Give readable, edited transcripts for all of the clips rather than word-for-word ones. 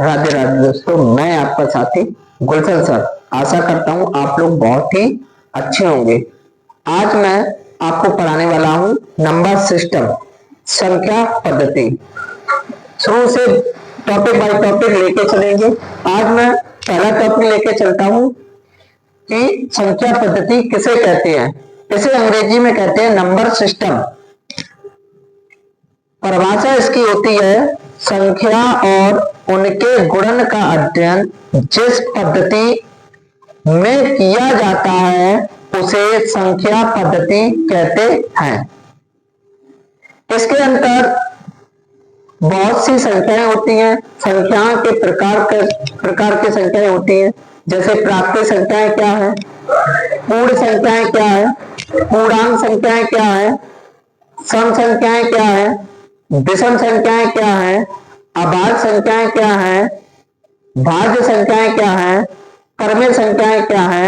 राधे राधे दोस्तों, मैं आपका साथी गुलशन सर। आशा करता हूँ आप लोग बहुत ही अच्छे होंगे। आज मैं आपको पढ़ाने वाला हूँ नंबर सिस्टम, संख्या पद्धति। शुरू से टॉपिक बाय टॉपिक लेके चलेंगे। आज मैं पहला टॉपिक लेके चलता हूँ कि संख्या पद्धति किसे कहते हैं। इसे अंग्रेजी में कहते हैं नंबर सिस्टम। परिभाषा इसकी होती है संख्या और उनके गुणन का अध्ययन जिस पद्धति में किया जाता है उसे संख्या पद्धति कहते हैं। इसके अंतर बहुत सी संख्याएं होती हैं। संख्याओं के प्रकार के संख्याएं होती हैं, जैसे प्राकृतिक संख्याएं क्या है, पूर्ण संख्याएं क्या है, पूर्णांक संख्याएं क्या है, सम संख्याएं क्या है, विषम संख्याएं क्या है, अभाज्य संख्याएं क्या है, भाज्य संख्याएं क्या है, परमेय संख्याएं क्या है,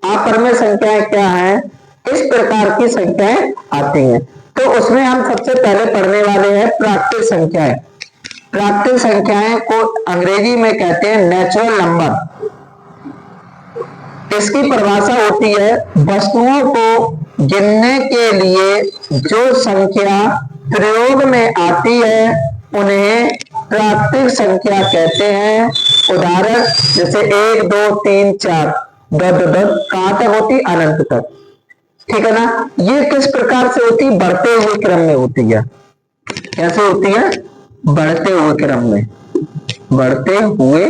अपरमेय संख्याएं क्या है। इस प्रकार की संख्याएं आती हैं। तो उसमें हम सबसे पहले पढ़ने वाले हैं प्राकृतिक संख्याएं। प्राकृतिक संख्याएं को अंग्रेजी में कहते हैं नेचुरल नंबर। इसकी परिभाषा होती है वस्तुओं को गिनने के लिए जो संख्या प्रयोग में आती है उन्हें प्राकृतिक संख्या कहते हैं। उदाहरण जैसे 1 2 3 4 कहां तक होती, अनंत तक। ठीक है ना। ये किस प्रकार से होती, बढ़ते हुए क्रम में होती है। कैसे होती है, बढ़ते हुए क्रम में, बढ़ते हुए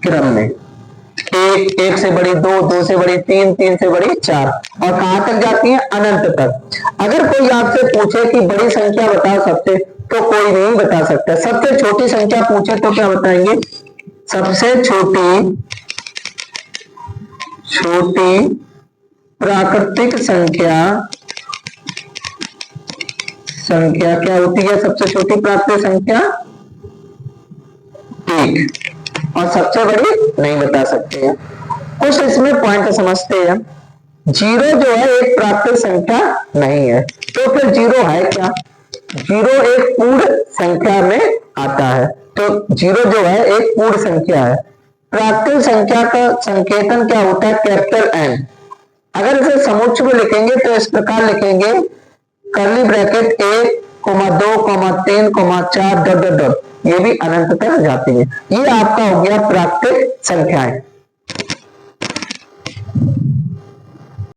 क्रम में। एक से बड़ी 2, 2 से बड़ी 3, 3 से बड़ी 4 और कहां तक जाती है, अनंत तक। अगर कोई आपसे पूछे कि बड़ी संख्या बता सकते, तो कोई नहीं बता सकता। सबसे छोटी संख्या पूछे तो क्या बताएंगे, सबसे छोटी प्राकृतिक संख्या क्या होती है, सबसे छोटी प्राकृतिक संख्या 1 और सबसे बड़ी नहीं बता सकते हैं। कुछ इसमें पॉइंट समझते हैं। जीरो जो है एक प्राकृतिक संख्या नहीं है, तो फिर जीरो है क्या, जीरो एक पूर्ण संख्या में आता है। तो जीरो जो है एक पूर्ण संख्या है। प्राकृतिक संख्या का संकेतन क्या होता है, कैपिटल एन। अगर इसे समुच्चय में लिखेंगे तो इस प्रकार लिखेंगे, curly bracket 1, 2, 3, 4 dot dot dot. ये भी अनंत तक जाती है। ये आपका हो गया प्राकृतिक संख्याएं।